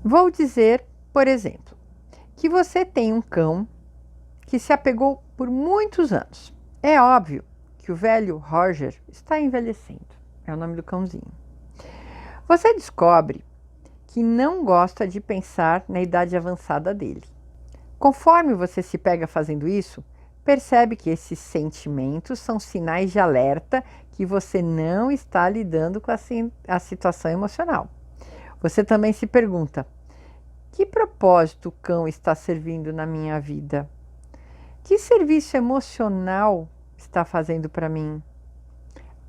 Vou dizer, por exemplo, que você tem um cão que se apegou por muitos anos. É óbvio que o velho Roger está envelhecendo. É o nome do cãozinho. Você descobre que não gosta de pensar na idade avançada dele. Conforme você se pega fazendo isso, percebe que esses sentimentos são sinais de alerta que você não está lidando com a situação emocional. Você também se pergunta: que propósito o cão está servindo na minha vida? Que serviço emocional está fazendo para mim?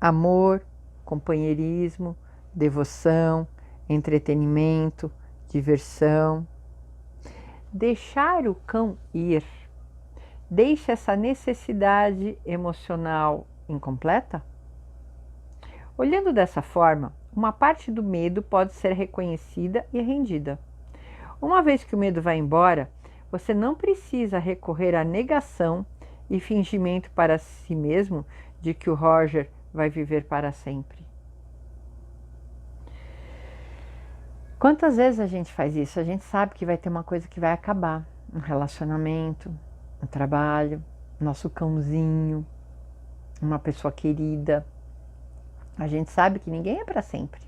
Amor, companheirismo, devoção, entretenimento, diversão. Deixar o cão ir deixa essa necessidade emocional incompleta? Olhando dessa forma, uma parte do medo pode ser reconhecida e rendida. Uma vez que o medo vai embora, você não precisa recorrer à negação e fingimento para si mesmo de que o Roger vai viver para sempre. Quantas vezes a gente faz isso? A gente sabe que vai ter uma coisa que vai acabar. Um relacionamento, um trabalho, nosso cãozinho, uma pessoa querida. A gente sabe que ninguém é para sempre.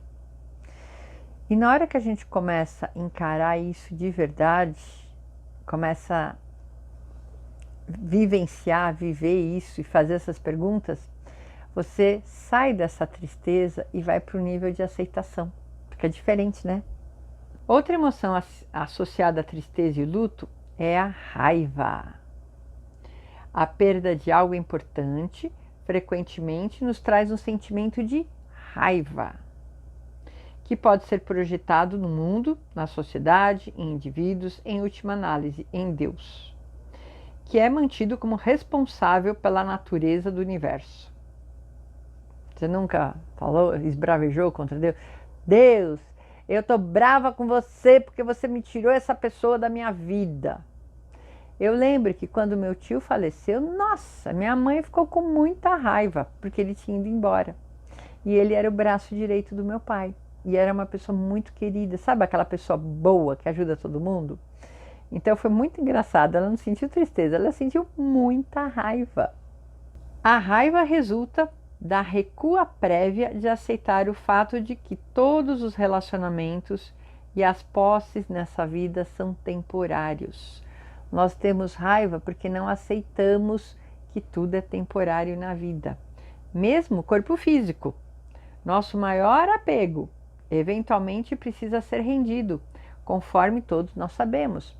E na hora que a gente começa a encarar isso de verdade, começa a vivenciar, viver isso e fazer essas perguntas, você sai dessa tristeza e vai para o nível de aceitação. Fica diferente, né? Outra emoção associada à tristeza e luto é a raiva. A perda de algo importante frequentemente nos traz um sentimento de raiva, que pode ser projetado no mundo, na sociedade, em indivíduos, em última análise, em Deus, que é mantido como responsável pela natureza do universo. Você nunca falou, esbravejou contra Deus? Deus, eu tô brava com você porque você me tirou essa pessoa da minha vida. Eu lembro que quando meu tio faleceu, nossa, minha mãe ficou com muita raiva porque ele tinha ido embora. E ele era o braço direito do meu pai. E era uma pessoa muito querida, sabe aquela pessoa boa que ajuda todo mundo? Então foi muito engraçado, ela não sentiu tristeza, ela sentiu muita raiva. A raiva resulta da recua prévia de aceitar o fato de que todos os relacionamentos e as posses nessa vida são temporários. Nós temos raiva porque não aceitamos que tudo é temporário na vida, mesmo o corpo físico. Nosso maior apego eventualmente precisa ser rendido, conforme todos nós sabemos.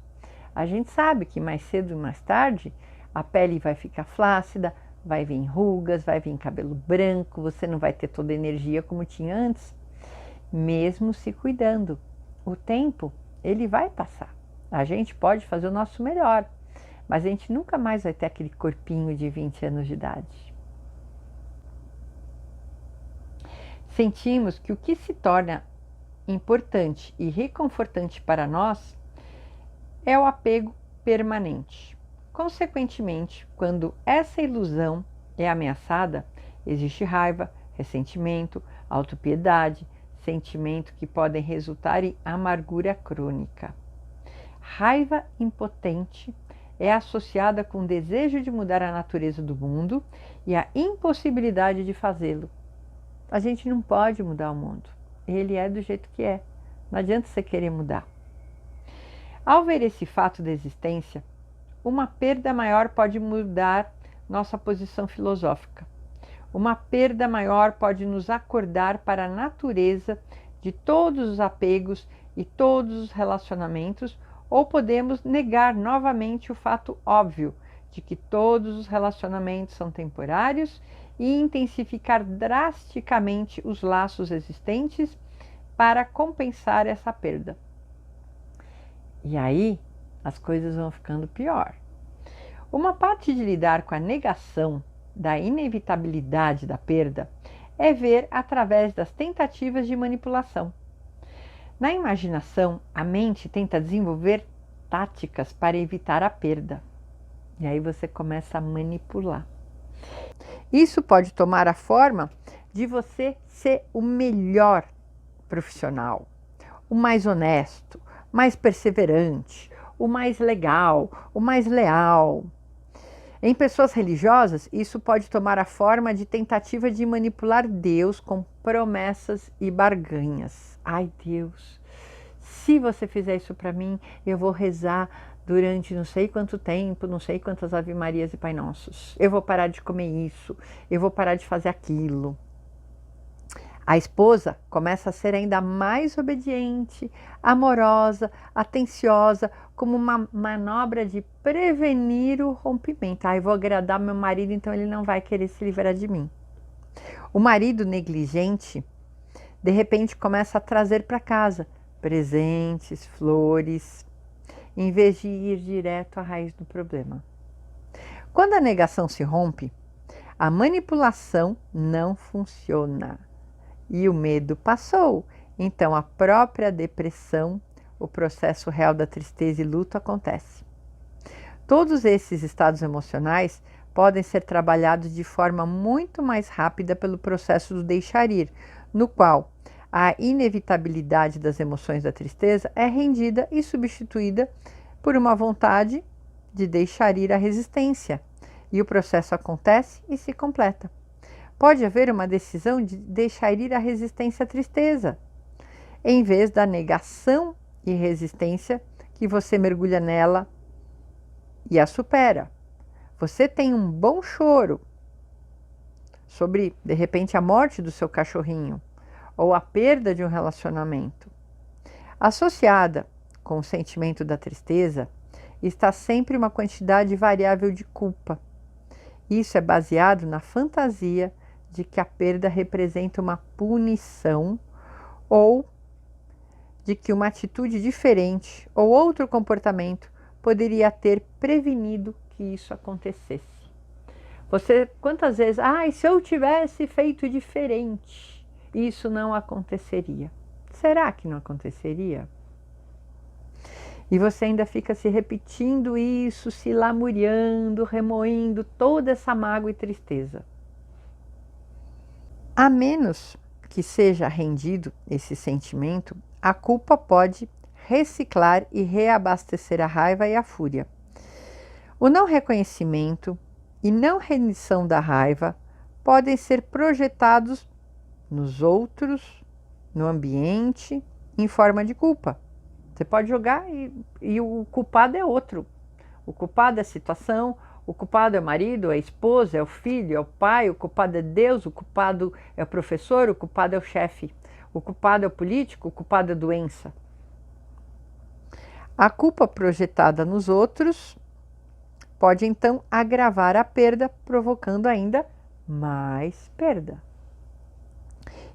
A gente sabe que mais cedo ou mais tarde a pele vai ficar flácida, vai vir rugas, vai vir cabelo branco, você não vai ter toda a energia como tinha antes, mesmo se cuidando. O tempo, ele vai passar. A gente pode fazer o nosso melhor, mas a gente nunca mais vai ter aquele corpinho de 20 anos de idade. Sentimos que o que se torna importante e reconfortante para nós é o apego permanente. Consequentemente, quando essa ilusão é ameaçada, existe raiva, ressentimento, autopiedade, sentimento que podem resultar em amargura crônica. Raiva impotente é associada com o desejo de mudar a natureza do mundo e a impossibilidade de fazê-lo. A gente não pode mudar o mundo. Ele é do jeito que é. Não adianta você querer mudar. Ao ver esse fato da existência, uma perda maior pode mudar nossa posição filosófica. Uma perda maior pode nos acordar para a natureza de todos os apegos e todos os relacionamentos, ou podemos negar novamente o fato óbvio de que todos os relacionamentos são temporários e intensificar drasticamente os laços existentes para compensar essa perda. E aí as coisas vão ficando pior. Uma parte de lidar com a negação da inevitabilidade da perda é ver através das tentativas de manipulação. Na imaginação, a mente tenta desenvolver táticas para evitar a perda. E aí você começa a manipular. Isso pode tomar a forma de você ser o melhor profissional, o mais honesto, mais perseverante, o mais legal, o mais leal. Em pessoas religiosas, isso pode tomar a forma de tentativa de manipular Deus com promessas e barganhas. Ai, Deus, se você fizer isso para mim, eu vou rezar durante não sei quanto tempo, não sei quantas Ave Marias e Pai Nossos. Eu vou parar de comer isso, eu vou parar de fazer aquilo. A esposa começa a ser ainda mais obediente, amorosa, atenciosa, como uma manobra de prevenir o rompimento. Eu vou agradar meu marido, então ele não vai querer se livrar de mim. O marido negligente, de repente, começa a trazer para casa presentes, flores, em vez de ir direto à raiz do problema. Quando a negação se rompe, a manipulação não funciona. E o medo passou, então a própria depressão, o processo real da tristeza e luto acontece. Todos esses estados emocionais podem ser trabalhados de forma muito mais rápida pelo processo do deixar ir, no qual a inevitabilidade das emoções da tristeza é rendida e substituída por uma vontade de deixar ir a resistência, e o processo acontece e se completa. Pode haver uma decisão de deixar ir a resistência à tristeza, em vez da negação e resistência que você mergulha nela e a supera. Você tem um bom choro sobre, de repente, a morte do seu cachorrinho ou a perda de um relacionamento. Associada com o sentimento da tristeza está sempre uma quantidade variável de culpa. Isso é baseado na fantasia de que a perda representa uma punição ou de que uma atitude diferente ou outro comportamento poderia ter prevenido que isso acontecesse. Você, quantas vezes, se eu tivesse feito diferente, isso não aconteceria. Será que não aconteceria? E você ainda fica se repetindo isso, se lamuriando, remoendo toda essa mágoa e tristeza. A menos que seja rendido esse sentimento, a culpa pode reciclar e reabastecer a raiva e a fúria. O não reconhecimento e não rendição da raiva podem ser projetados nos outros, no ambiente, em forma de culpa. Você pode jogar e o culpado é outro. O culpado é a situação, o culpado é o marido, é a esposa, é o filho, é o pai, o culpado é Deus, o culpado é o professor, o culpado é o chefe, o culpado é o político, o culpado é a doença. A culpa projetada nos outros pode então agravar a perda, provocando ainda mais perda.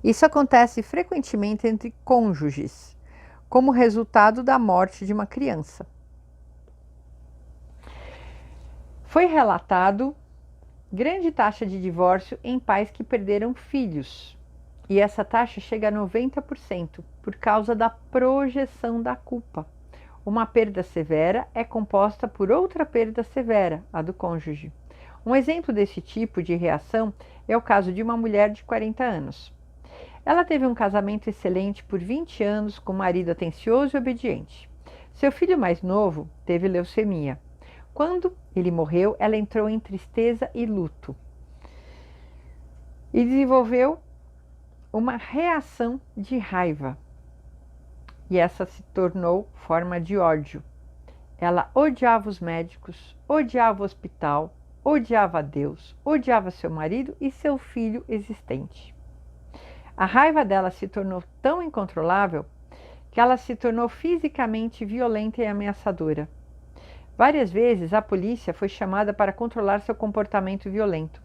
Isso acontece frequentemente entre cônjuges, como resultado da morte de uma criança. Foi relatado grande taxa de divórcio em pais que perderam filhos, e essa taxa chega a 90% por causa da projeção da culpa. Uma perda severa é composta por outra perda severa, a do cônjuge. Um exemplo desse tipo de reação é o caso de uma mulher de 40 anos. Ela teve um casamento excelente por 20 anos com um marido atencioso e obediente. Seu filho mais novo teve leucemia. Quando ele morreu, ela entrou em tristeza e luto e desenvolveu uma reação de raiva. E essa se tornou forma de ódio. Ela odiava os médicos, odiava o hospital, odiava Deus, odiava seu marido e seu filho existente. A raiva dela se tornou tão incontrolável que ela se tornou fisicamente violenta e ameaçadora. Várias vezes a polícia foi chamada para controlar seu comportamento violento.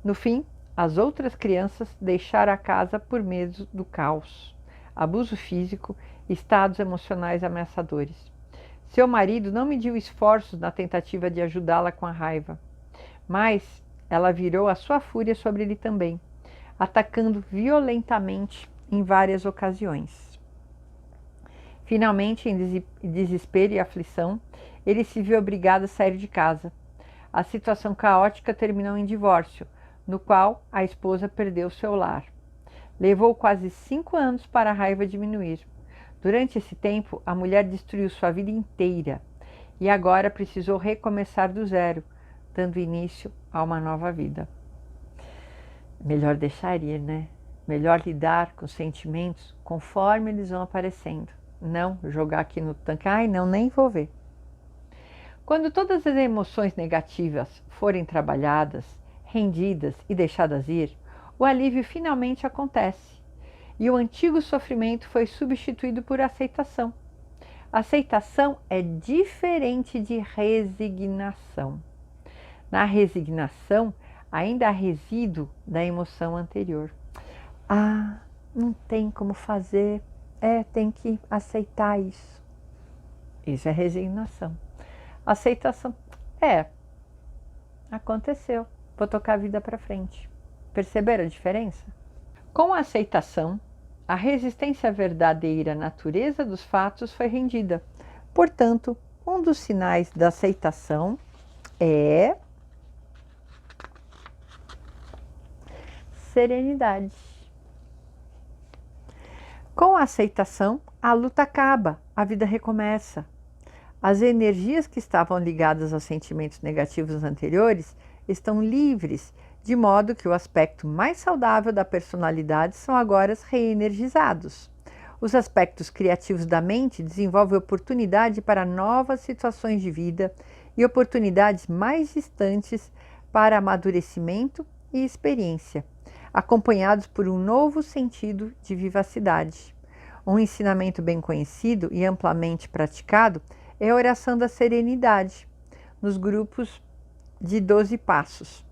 No fim, as outras crianças deixaram a casa por medo do caos, abuso físico e estados emocionais ameaçadores. Seu marido não mediu esforços na tentativa de ajudá-la com a raiva, mas ela virou a sua fúria sobre ele também, atacando violentamente em várias ocasiões. Finalmente, em desespero e aflição, ele se viu obrigado a sair de casa. A situação caótica terminou em divórcio, no qual a esposa perdeu seu lar. Levou quase 5 anos para a raiva diminuir. Durante esse tempo, a mulher destruiu sua vida inteira e agora precisou recomeçar do zero, dando início a uma nova vida. Melhor deixar ir, né? Melhor lidar com os sentimentos conforme eles vão aparecendo. Não jogar aqui no tanque, ai não, nem vou ver. Quando todas as emoções negativas forem trabalhadas, rendidas e deixadas ir, o alívio finalmente acontece. E o antigo sofrimento foi substituído por aceitação. Aceitação é diferente de resignação. Na resignação, ainda há resíduo da emoção anterior. Ah, não tem como fazer, tem que aceitar isso. Isso é resignação. Aceitação, aconteceu, vou tocar a vida para frente. Perceberam a diferença? Com a aceitação, a resistência à verdadeira natureza dos fatos foi rendida. Portanto, um dos sinais da aceitação é serenidade. Com a aceitação, a luta acaba, a vida recomeça. As energias que estavam ligadas aos sentimentos negativos anteriores estão livres, de modo que o aspecto mais saudável da personalidade são agora reenergizados. Os aspectos criativos da mente desenvolvem oportunidade para novas situações de vida e oportunidades mais distantes para amadurecimento e experiência, acompanhados por um novo sentido de vivacidade. Um ensinamento bem conhecido e amplamente praticado é a oração da serenidade, nos grupos de 12 passos.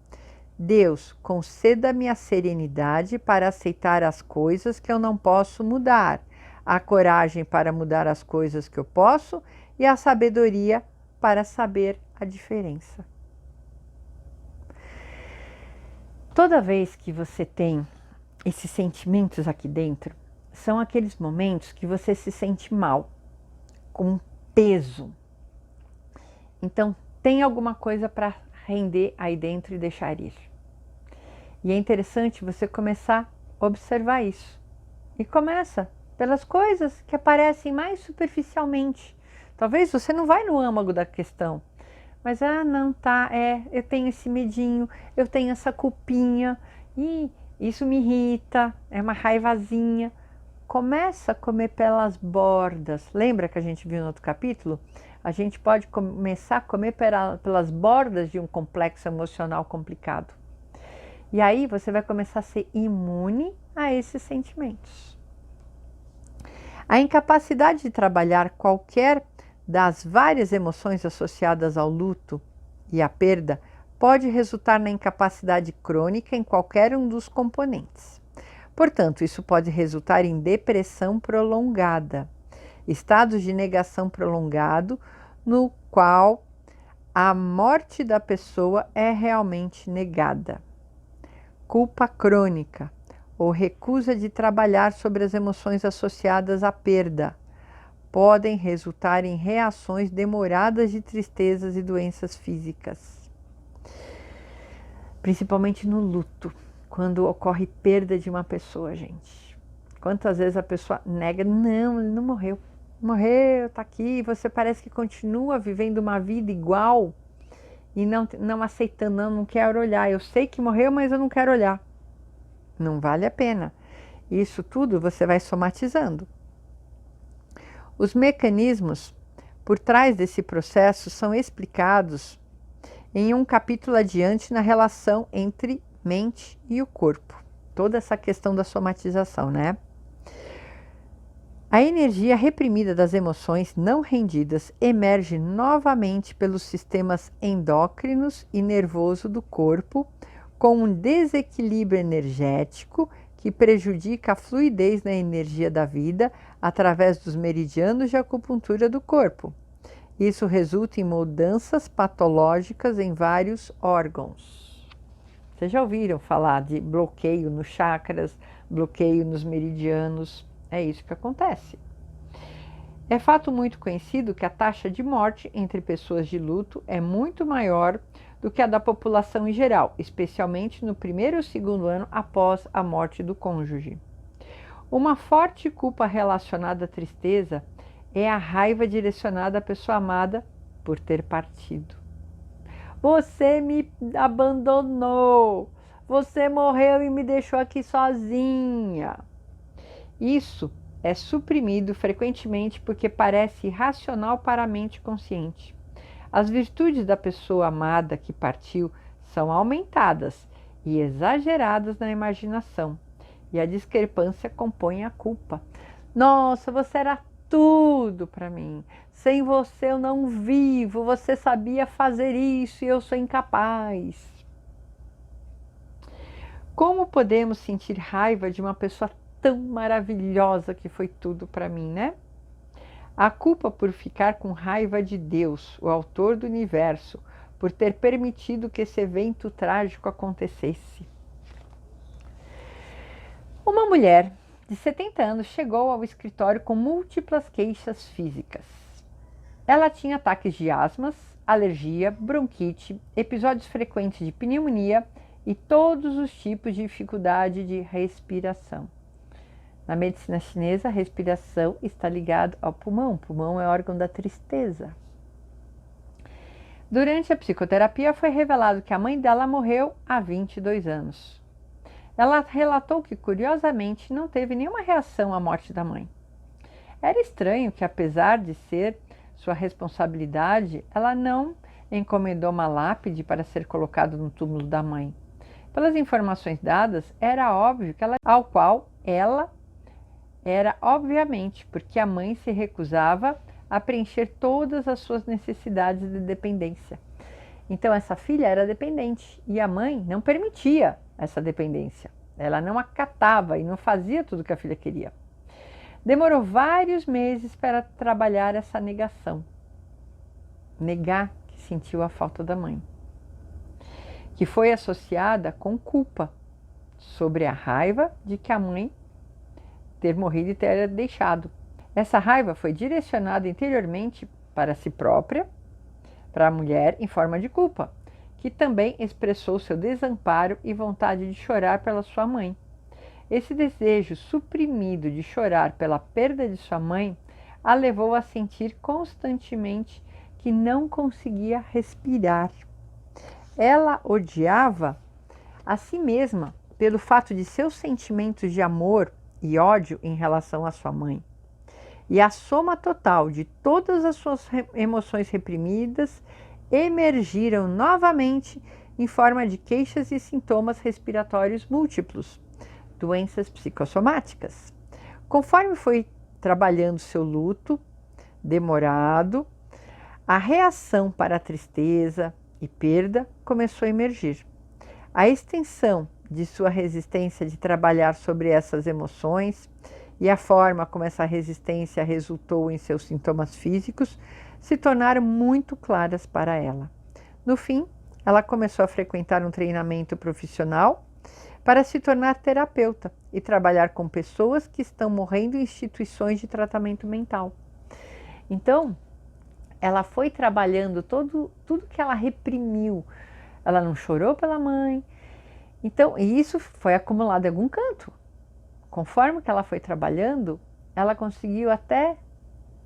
Deus, conceda-me a serenidade para aceitar as coisas que eu não posso mudar, a coragem para mudar as coisas que eu posso e a sabedoria para saber a diferença. Toda vez que você tem esses sentimentos aqui dentro, são aqueles momentos que você se sente mal, com peso. Então, tem alguma coisa para render aí dentro e deixar ir. E é interessante você começar a observar isso. E começa pelas coisas que aparecem mais superficialmente. Talvez você não vai no âmago da questão, mas eu tenho esse medinho, eu tenho essa culpinha, e isso me irrita, é uma raivazinha. Começa a comer pelas bordas. Lembra que a gente viu no outro capítulo? A gente pode começar a comer pelas bordas de um complexo emocional complicado. E aí você vai começar a ser imune a esses sentimentos. A incapacidade de trabalhar qualquer das várias emoções associadas ao luto e à perda pode resultar na incapacidade crônica em qualquer um dos componentes. Portanto, isso pode resultar em depressão prolongada, estados de negação prolongado, no qual a morte da pessoa é realmente negada. Culpa crônica ou recusa de trabalhar sobre as emoções associadas à perda podem resultar em reações demoradas de tristezas e doenças físicas. Principalmente no luto. Quando ocorre perda de uma pessoa, gente. Quantas vezes a pessoa nega, não, ele não morreu. Morreu, tá aqui, você parece que continua vivendo uma vida igual e não aceitando, não quero olhar. Eu sei que morreu, mas eu não quero olhar. Não vale a pena. Isso tudo você vai somatizando. Os mecanismos por trás desse processo são explicados em um capítulo adiante na relação entre mente e o corpo. Toda essa questão da somatização, né? A energia reprimida das emoções não rendidas emerge novamente pelos sistemas endócrinos e nervoso do corpo, com um desequilíbrio energético que prejudica a fluidez na energia da vida através dos meridianos de acupuntura do corpo. Isso resulta em mudanças patológicas em vários órgãos. Vocês já ouviram falar de bloqueio nos chakras, bloqueio nos meridianos? É isso que acontece. É fato muito conhecido que a taxa de morte entre pessoas de luto é muito maior do que a da população em geral, especialmente no primeiro ou segundo ano após a morte do cônjuge. Uma forte culpa relacionada à tristeza é a raiva direcionada à pessoa amada por ter partido. Você me abandonou, você morreu e me deixou aqui sozinha. Isso é suprimido frequentemente porque parece irracional para a mente consciente. As virtudes da pessoa amada que partiu são aumentadas e exageradas na imaginação, e a discrepância compõe a culpa. Nossa, você era tudo para mim. Sem você eu não vivo. Você sabia fazer isso e eu sou incapaz. Como podemos sentir raiva de uma pessoa tão maravilhosa que foi tudo para mim, né? A culpa por ficar com raiva de Deus, o autor do universo, por ter permitido que esse evento trágico acontecesse. Uma mulher de 70 anos chegou ao escritório com múltiplas queixas físicas. Ela tinha ataques de asmas, alergia, bronquite, episódios frequentes de pneumonia e todos os tipos de dificuldade de respiração. Na medicina chinesa, a respiração está ligada ao pulmão. O pulmão é órgão da tristeza. Durante a psicoterapia, foi revelado que a mãe dela morreu há 22 anos. Ela relatou que, curiosamente, não teve nenhuma reação à morte da mãe. Era estranho que, apesar de ser sua responsabilidade, ela não encomendou uma lápide para ser colocado no túmulo da mãe. Pelas informações dadas, era óbvio que ao qual ela era obviamente porque a mãe se recusava a preencher todas as suas necessidades de dependência. Então essa filha era dependente e a mãe não permitia essa dependência. Ela não acatava e não fazia tudo o que a filha queria. Demorou vários meses para trabalhar essa negação. Negar que sentiu a falta da mãe, que foi associada com culpa sobre a raiva de que a mãe ter morrido e ter deixado. Essa raiva foi direcionada interiormente para si própria, para a mulher, em forma de culpa, que também expressou seu desamparo e vontade de chorar pela sua mãe. Esse desejo suprimido de chorar pela perda de sua mãe a levou a sentir constantemente que não conseguia respirar. Ela odiava a si mesma pelo fato de seus sentimentos de amor e ódio em relação à sua mãe. E a soma total de todas as suas emoções reprimidas emergiram novamente em forma de queixas e sintomas respiratórios múltiplos, doenças psicossomáticas. Conforme foi trabalhando seu luto demorado, a reação para a tristeza e perda começou a emergir. A extensão de sua resistência de trabalhar sobre essas emoções e a forma como essa resistência resultou em seus sintomas físicos se tornaram muito claras para ela. No fim, ela começou a frequentar um treinamento profissional para se tornar terapeuta e trabalhar com pessoas que estão morrendo em instituições de tratamento mental. Então, ela foi trabalhando tudo que ela reprimiu. Ela não chorou pela mãe. Então, e isso foi acumulado em algum canto. Conforme que ela foi trabalhando, ela conseguiu até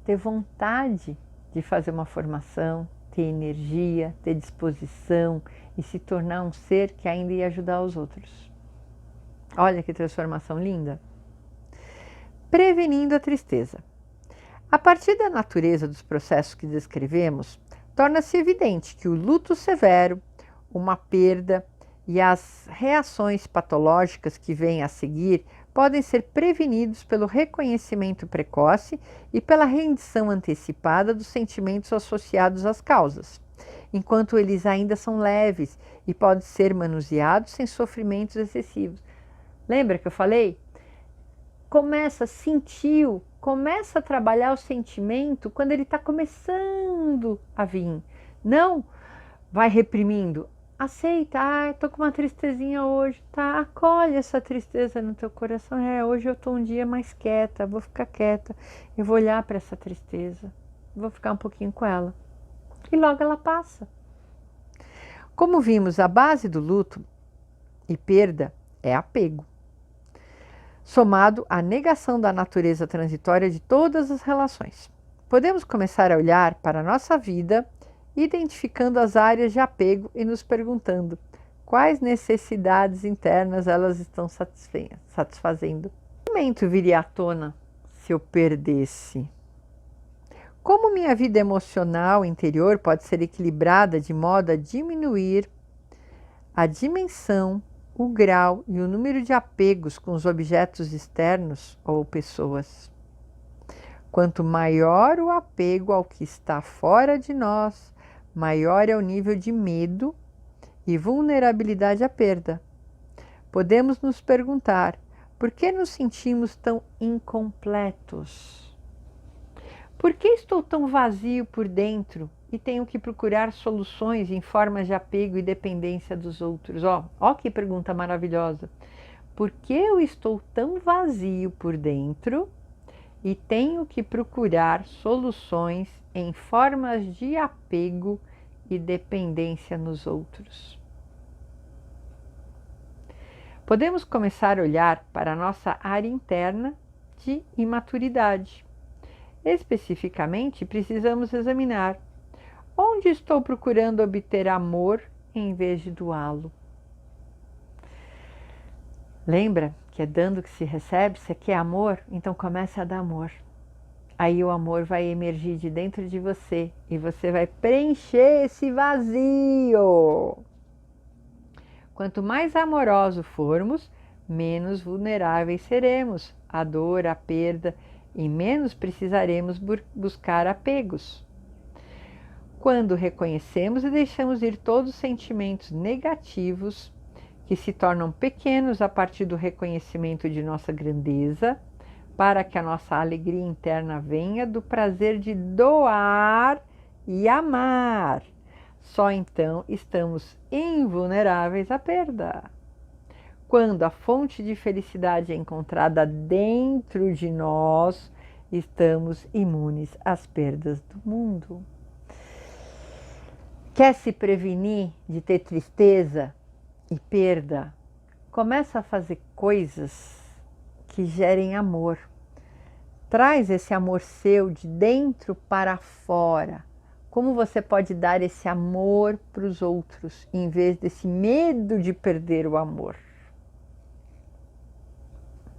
ter vontade de fazer uma formação, ter energia, ter disposição e se tornar um ser que ainda ia ajudar os outros. Olha que transformação linda! Prevenindo a tristeza. A partir da natureza dos processos que descrevemos, torna-se evidente que o luto severo, uma perda e as reações patológicas que vêm a seguir podem ser prevenidos pelo reconhecimento precoce e pela rendição antecipada dos sentimentos associados às causas, enquanto eles ainda são leves e podem ser manuseados sem sofrimentos excessivos. Lembra que eu falei? Começa a trabalhar o sentimento quando ele está começando a vir. Não vai reprimindo. Aceita, estou com uma tristezinha hoje, tá? Acolhe essa tristeza no teu coração. Hoje eu estou um dia mais quieta, vou ficar quieta. Eu vou olhar para essa tristeza, vou ficar um pouquinho com ela. E logo ela passa. Como vimos, a base do luto e perda é apego. somado à negação da natureza transitória de todas as relações. Podemos começar a olhar para a nossa vida, identificando as áreas de apego e nos perguntando quais necessidades internas elas estão satisfazendo. Que momento viria à tona se eu perdesse? Como minha vida emocional interior pode ser equilibrada de modo a diminuir a dimensão, o grau e o número de apegos com os objetos externos ou pessoas? Quanto maior o apego ao que está fora de nós, maior é o nível de medo e vulnerabilidade à perda. Podemos nos perguntar: por que nos sentimos tão incompletos? Por que estou tão vazio por dentro e tenho que procurar soluções em formas de apego e dependência dos outros? Ó que pergunta maravilhosa. Por que eu estou tão vazio por dentro e tenho que procurar soluções em formas de apego e dependência nos outros? Podemos começar a olhar para a nossa área interna de imaturidade. Especificamente, precisamos examinar onde estou procurando obter amor em vez de doá-lo. Lembra que é dando que se recebe? Você quer amor? Então comece a dar amor. Aí o amor vai emergir de dentro de você e você vai preencher esse vazio. Quanto mais amorosos formos, menos vulneráveis seremos à dor, à perda e menos precisaremos buscar apegos. Quando reconhecemos e deixamos ir todos os sentimentos negativos, que se tornam pequenos a partir do reconhecimento de nossa grandeza, para que a nossa alegria interna venha do prazer de doar e amar. Só então estamos invulneráveis à perda. Quando a fonte de felicidade é encontrada dentro de nós, estamos imunes às perdas do mundo. Quer se prevenir de ter tristeza e perda? Começa a fazer coisas que gerem amor. Traz esse amor seu de dentro para fora. Como você pode dar esse amor para os outros, em vez desse medo de perder o amor?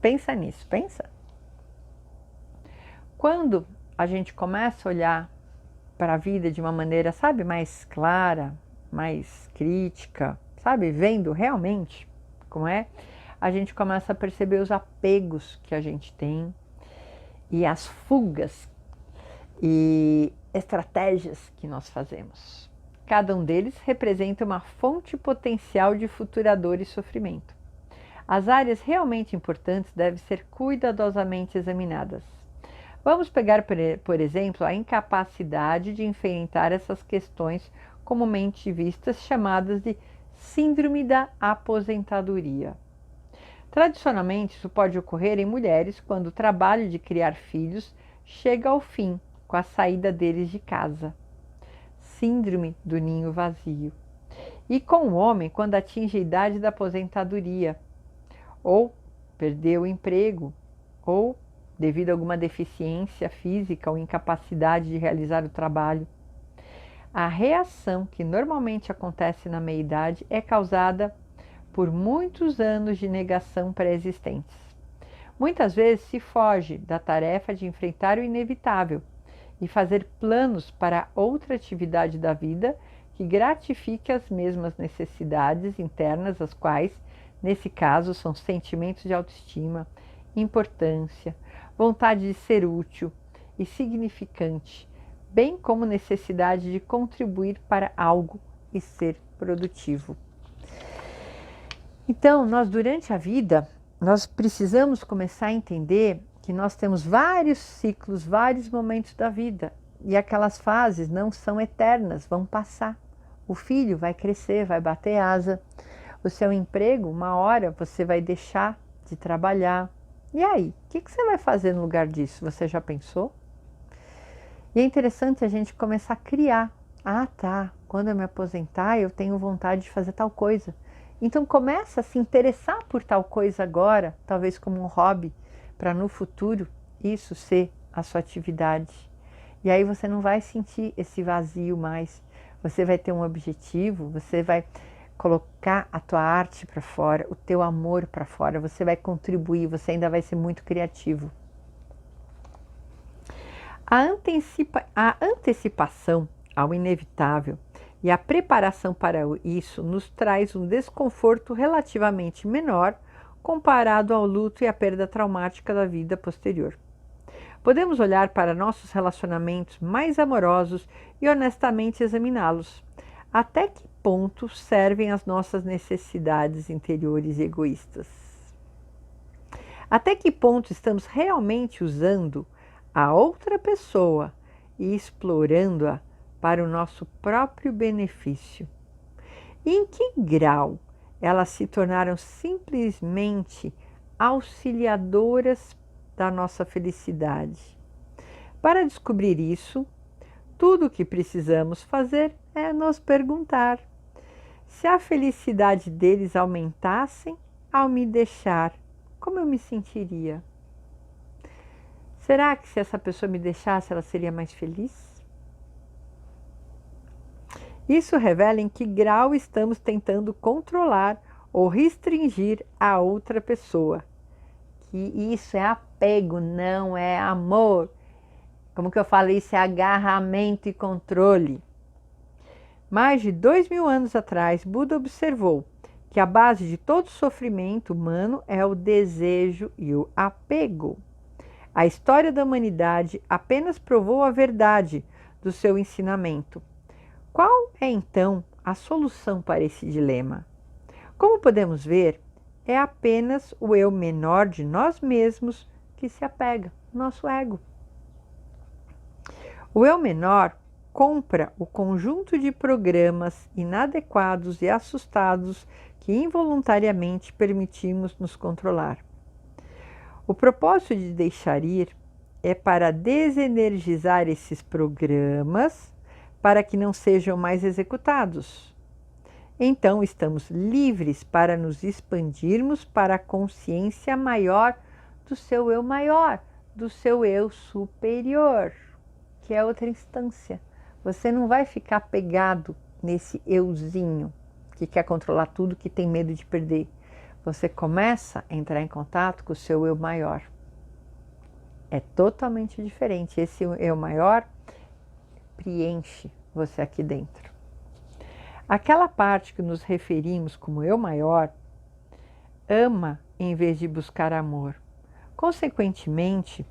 Pensa nisso, pensa. Quando a gente começa a olhar para a vida de uma maneira, sabe, mais clara, mais crítica, sabe, vendo realmente como é, a gente começa a perceber os apegos que a gente tem e as fugas e estratégias que nós fazemos. Cada um deles representa uma fonte potencial de futura dor e sofrimento. As áreas realmente importantes devem ser cuidadosamente examinadas. Vamos pegar, por exemplo, a incapacidade de enfrentar essas questões comumente vistas, chamadas de síndrome da aposentadoria. Tradicionalmente, isso pode ocorrer em mulheres quando o trabalho de criar filhos chega ao fim com a saída deles de casa. Síndrome do ninho vazio. E com o homem quando atinge a idade da aposentadoria, ou perdeu o emprego, ou devido a alguma deficiência física ou incapacidade de realizar o trabalho. A reação que normalmente acontece na meia-idade é causada por muitos anos de negação pré-existentes. Muitas vezes se foge da tarefa de enfrentar o inevitável e fazer planos para outra atividade da vida que gratifique as mesmas necessidades internas, as quais, nesse caso, são sentimentos de autoestima, importância, vontade de ser útil e significante, bem como necessidade de contribuir para algo e ser produtivo. Então, nós durante a vida, nós precisamos começar a entender que nós temos vários ciclos, vários momentos da vida e aquelas fases não são eternas, vão passar. O filho vai crescer, vai bater asa, o seu emprego, uma hora você vai deixar de trabalhar. E aí, o que você vai fazer no lugar disso? Você já pensou? E é interessante a gente começar a criar. Ah, tá, quando eu me aposentar eu tenho vontade de fazer tal coisa. Então começa a se interessar por tal coisa agora, talvez como um hobby, para no futuro isso ser a sua atividade. E aí você não vai sentir esse vazio mais. Você vai ter um objetivo, você vai colocar a tua arte para fora, o teu amor para fora, você vai contribuir, você ainda vai ser muito criativo. A antecipação ao inevitável e a preparação para isso nos traz um desconforto relativamente menor comparado ao luto e à perda traumática da vida posterior. Podemos olhar para nossos relacionamentos mais amorosos e honestamente examiná-los. Até que ponto servem as nossas necessidades interiores e egoístas? Até que ponto estamos realmente usando a outra pessoa e explorando-a para o nosso próprio benefício? E em que grau elas se tornaram simplesmente auxiliadoras da nossa felicidade? Para descobrir isso, tudo o que precisamos fazer é nos perguntar: se a felicidade deles aumentassem ao me deixar, como eu me sentiria? Será que se essa pessoa me deixasse, ela seria mais feliz? Isso revela em que grau estamos tentando controlar ou restringir a outra pessoa. Que isso é apego, não é amor. Como que eu falei, isso é agarramento e controle. Mais de 2000 anos atrás, Buda observou que a base de todo sofrimento humano é o desejo e o apego. A história da humanidade apenas provou a verdade do seu ensinamento. Qual é então a solução para esse dilema? Como podemos ver, é apenas o eu menor de nós mesmos que se apega, nosso ego. O eu menor compra o conjunto de programas inadequados e assustados que involuntariamente permitimos nos controlar. O propósito de deixar ir é para desenergizar esses programas para que não sejam mais executados. Então estamos livres para nos expandirmos para a consciência maior do seu eu maior, do seu eu superior, que é outra instância. Você não vai ficar pegado nesse euzinho que quer controlar tudo, que tem medo de perder. Você começa a entrar em contato com o seu eu maior. É totalmente diferente. Esse eu maior preenche você aqui dentro. Aquela parte que nos referimos como eu maior ama em vez de buscar amor. Consequentemente,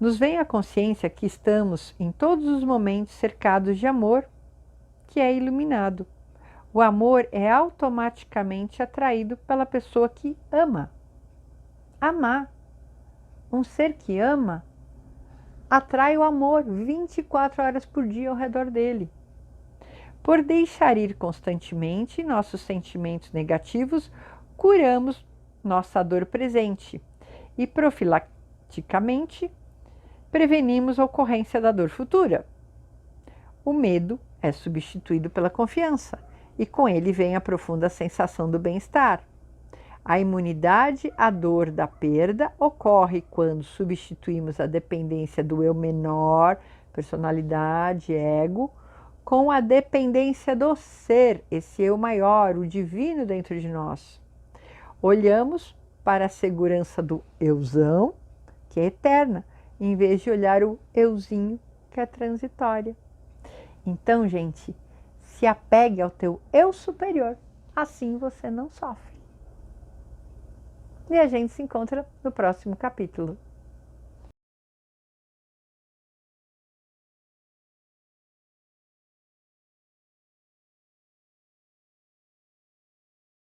nos vem a consciência que estamos em todos os momentos cercados de amor, que é iluminado. O amor é automaticamente atraído pela pessoa que ama. Amar. Um ser que ama atrai o amor 24 horas por dia ao redor dele. Por deixar ir constantemente nossos sentimentos negativos, curamos nossa dor presente e profilaticamente prevenimos a ocorrência da dor futura. O medo é substituído pela confiança e com ele vem a profunda sensação do bem-estar. A imunidade à dor da perda ocorre quando substituímos a dependência do eu menor, personalidade, ego, com a dependência do ser, esse eu maior, o divino dentro de nós. Olhamos para a segurança do euzão, que é eterna, em vez de olhar o euzinho, que é transitória. Então, gente, se apegue ao teu eu superior, assim você não sofre. E a gente se encontra no próximo capítulo.